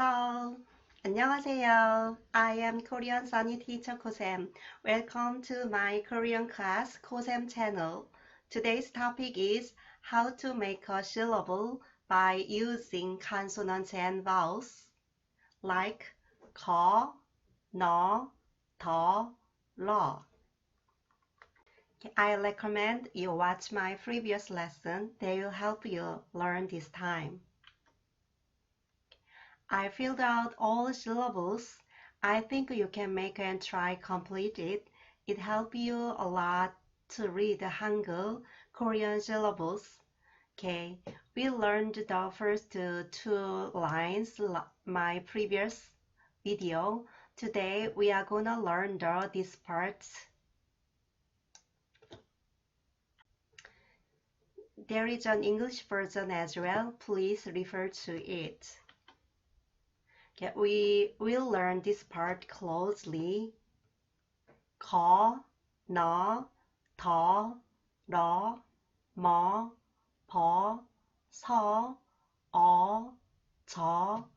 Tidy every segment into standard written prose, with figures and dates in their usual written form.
Hello. 안녕하세요. I am Korean Sunny teacher Kosem. Welcome to my Korean class Kosem channel. Today's topic is how to make a syllable by using consonants and vowels like 거, 너, 더, 러. I recommend you watch my previous lesson. They will help you learn this time. I filled out all syllables. I think you can make and try complete it. It helps you a lot to read Hangeul, Korean syllables. Okay, we learned the first two lines my previous video. Today we are gonna learn this part. There is an English version as well. Please refer to it. Okay, we will learn this part closely. 거, 너, 더, 러, 머, 버, 서, 저,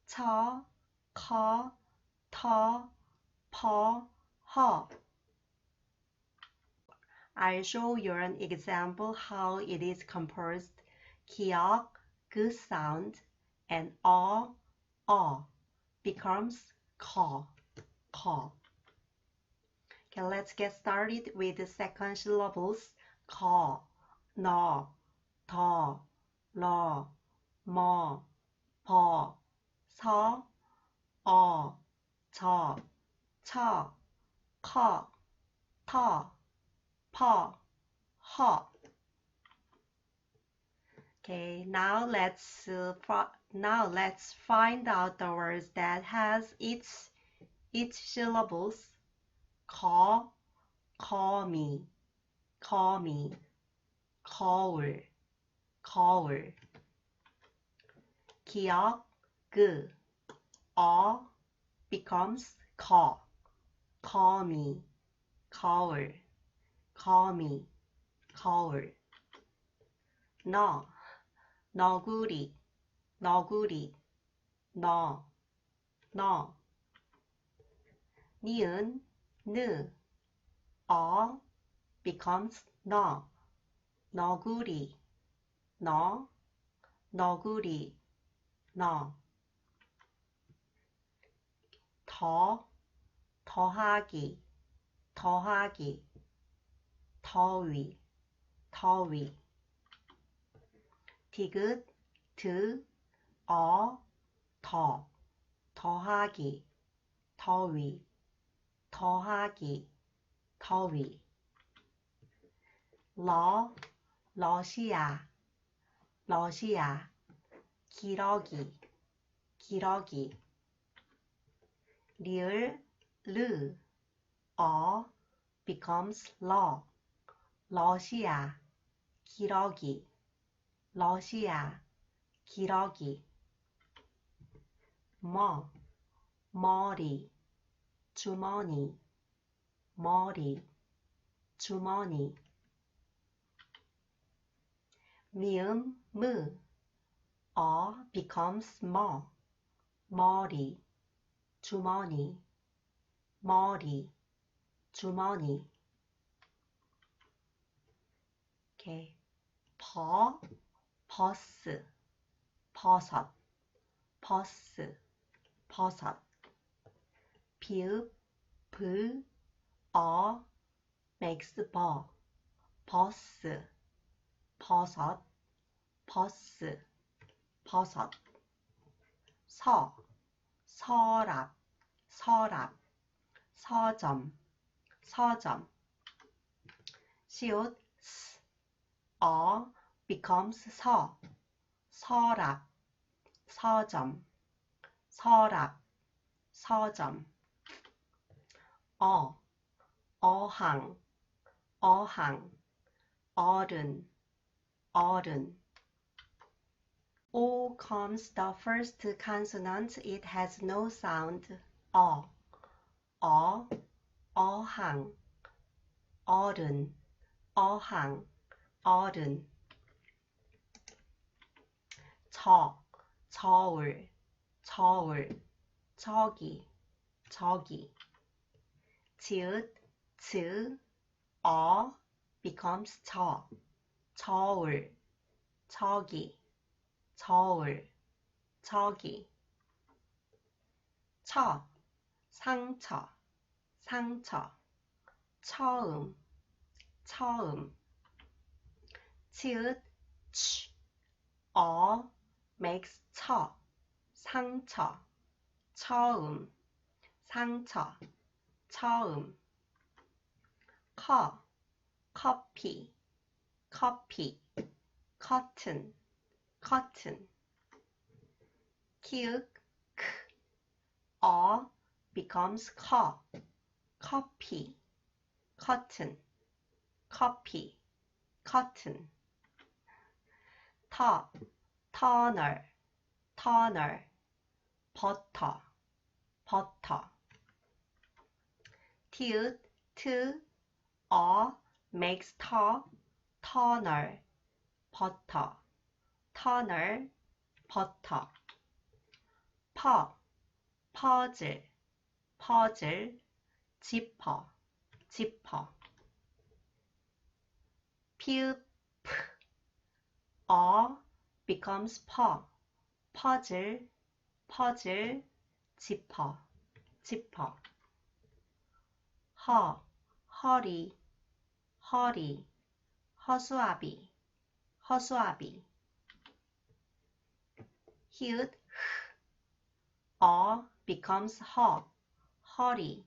처, 커, 터, 퍼, 허. I'll show you an example how it is composed. 기역, 그 sound, and becomes 거. Okay, let's get started with the second syllables. 거, 너, 더, 러, 머, 버, 서, 저, 처, 커, 터, 퍼, 허. Okay, now let's find out the words that has each syllables. 거, 거미, 거울, 기역, 그, becomes 거, 거미, 거울, 너, 너구리, 너, 니은, 느, becomes 너, 너구리, 너구리, 더, 더하기, 더위, 디귿, 드, 더하기, 더위, 러시아, 기러기, 리을, 르, becomes 러시아, 기러기, 머리, 주머니, 미음, 무, becomes 머리, 주머니, Okay. 버스, 버섯, 비읍, 브, makes 버스, 버섯, 서랍, 서점, 시옷, becomes 서랍, 서점, 어항, 어른, O comes the first consonant. It has no sound. 어항, 어른, 저울, 저울, 저기, 저기. 지읒, 즈, becomes 저울, 저기, 저울, 저기. 상처, 상처. 처음, 처음. 치읓, makes 상처, 처음, 상처, 처음. 커피, cotton, 키읔, becomes copy, cotton, toner, butter, 티읕, makes toner, butter, puzzle, zipper, 피읍, becomes puzzle, zipper, 허리, 허수아비, 히읗, becomes 허리,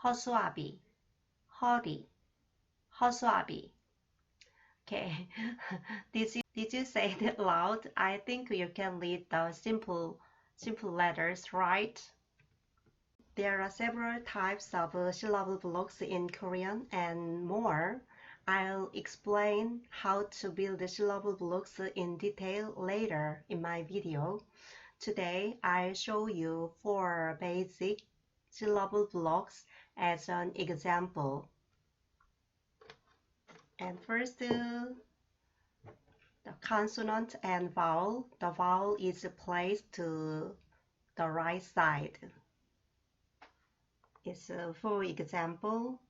허수아비. Okay, did you say it loud? I think you can read the simple letters, right? There are several types of syllable blocks in Korean and more. I'll explain how to build the syllable blocks in detail later in my video. Today, I'll show you 4 basic syllable blocks as an example. And first, the consonant and vowel. The vowel is placed to the right side. It's for example,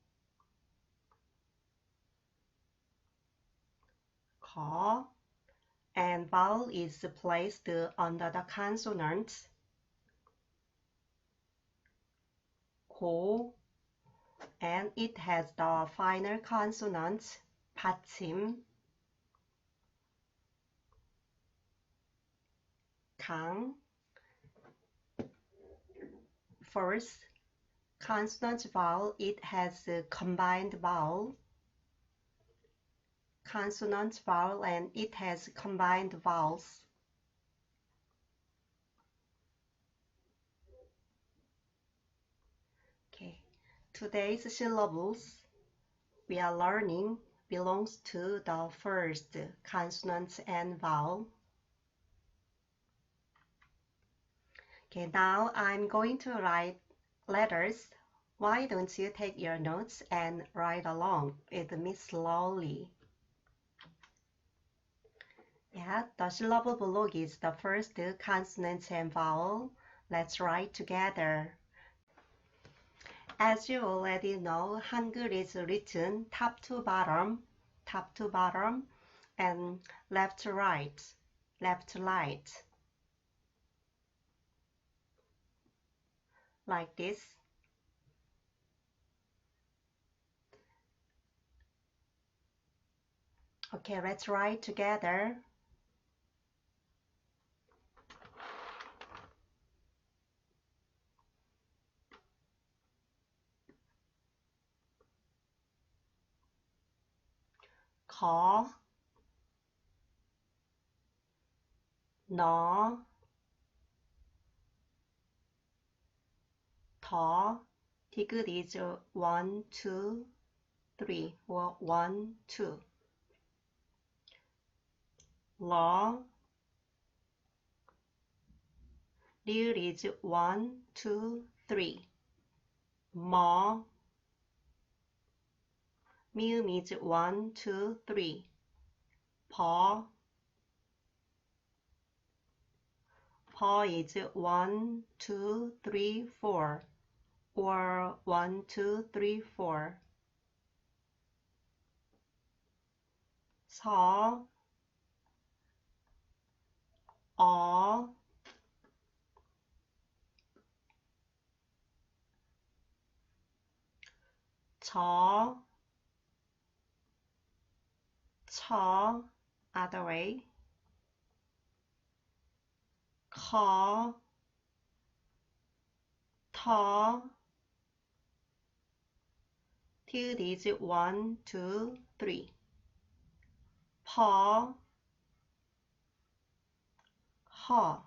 거, and vowel is placed under the consonant. 고, and it has the final consonant, 받침. 강, first, consonant vowel, it has a combined vowel. Consonant vowel, and it has combined vowels. Okay, today's syllables we are learning belongs to the first consonant and vowel. Okay, now I'm going to write letters. Why don't you take your notes and write along with me slowly? Yeah, the syllable block is the first consonant and vowel. Let's write together. As you already know, Hangul is written top to bottom, and left to right, like this. Okay, let's write together. 거, 너, 더. 디귿 is 1, 2, 3, or 1, 2. 러, 리을 is 1, 2, 3. 머, 미음 is 1, 2, 3. 버, Ho is 1, 2, 3, 4, or 1, 2, 3, 4. 서, 저, 처, other way. 커, 터, till is 1, 2, 3. 퍼, 허.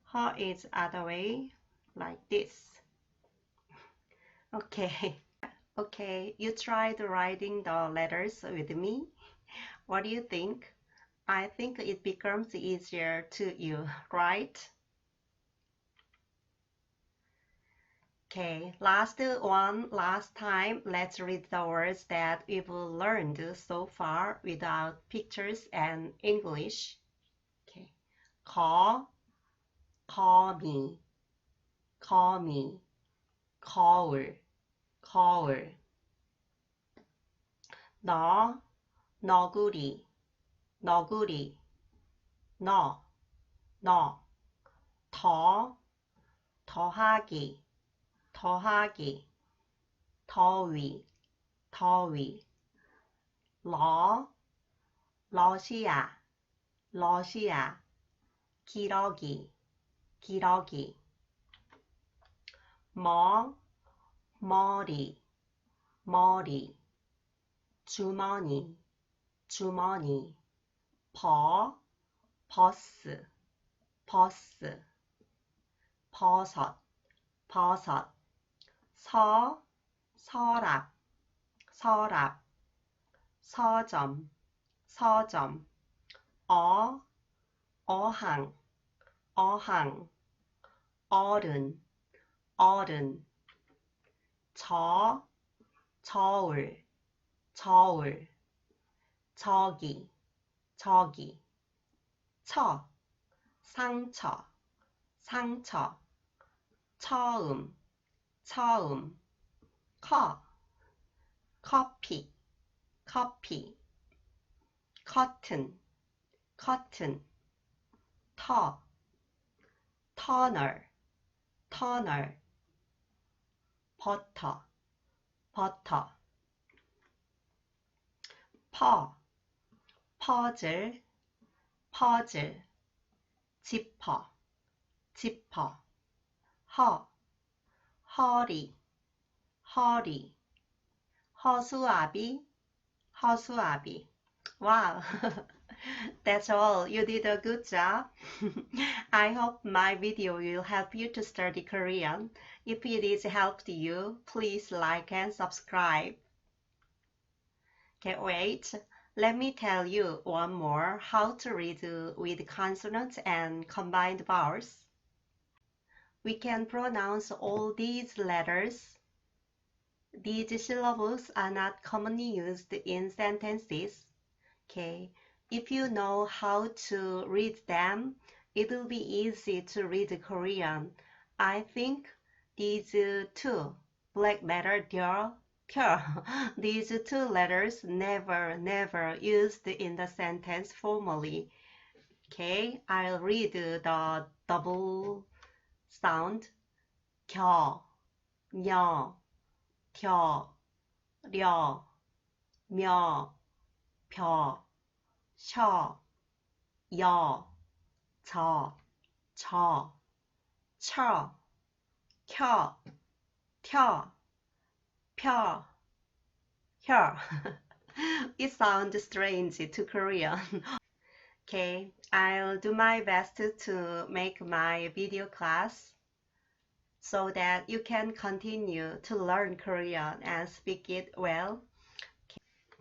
Her is other way, like this. Okay. Okay, you tried writing the letters with me. What do you think? I think it becomes easier to you, right? Okay, last time, let's read the words that we've learned so far without pictures and English. Okay, call me, 거울, 너구리, 더하기, 더위, 러시아, 기러기, 머리, 주머니, 버스, 버섯, 서랍, 서점, 어항, 어른, 저울, 저기, 상처, 처음, 커피, 커튼, 터널, 버터, 퍼즐, 지퍼, 허리, 허수아비. Wow, that's all. You did a good job. I hope my video will help you to study Korean. If it is helped you, please like and subscribe. Okay, wait. Let me tell you one more how to read with consonants and combined vowels. We can pronounce all these letters. These syllables are not commonly used in sentences. Okay, if you know how to read them, it will be easy to read Korean. I think these two black letter these two letters never used in the sentence formally. Okay, I'll read the double sound. 겨, 녀, 겨, 려, 며, 벼, 셔, 여, 저, 처, 켜, 켜, 펴, 혀. It sounds strange to Korean. Okay, I'll do my best to make my video class so that you can continue to learn Korean and speak it well.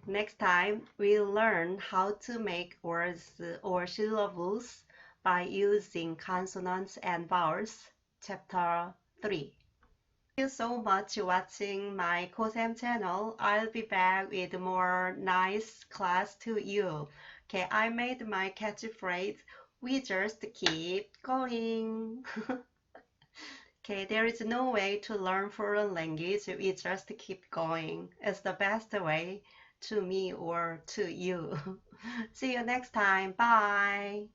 Next time, we'll learn how to make words or syllables by using consonants and vowels. Chapter 3. Thank you so much for watching my Kosem channel. I'll be back with more nice class to you. Okay, I made my catchphrase We just keep going. Okay, there is no way to learn foreign language. We just keep going. It's the best way to me or to you. See you next time. Bye.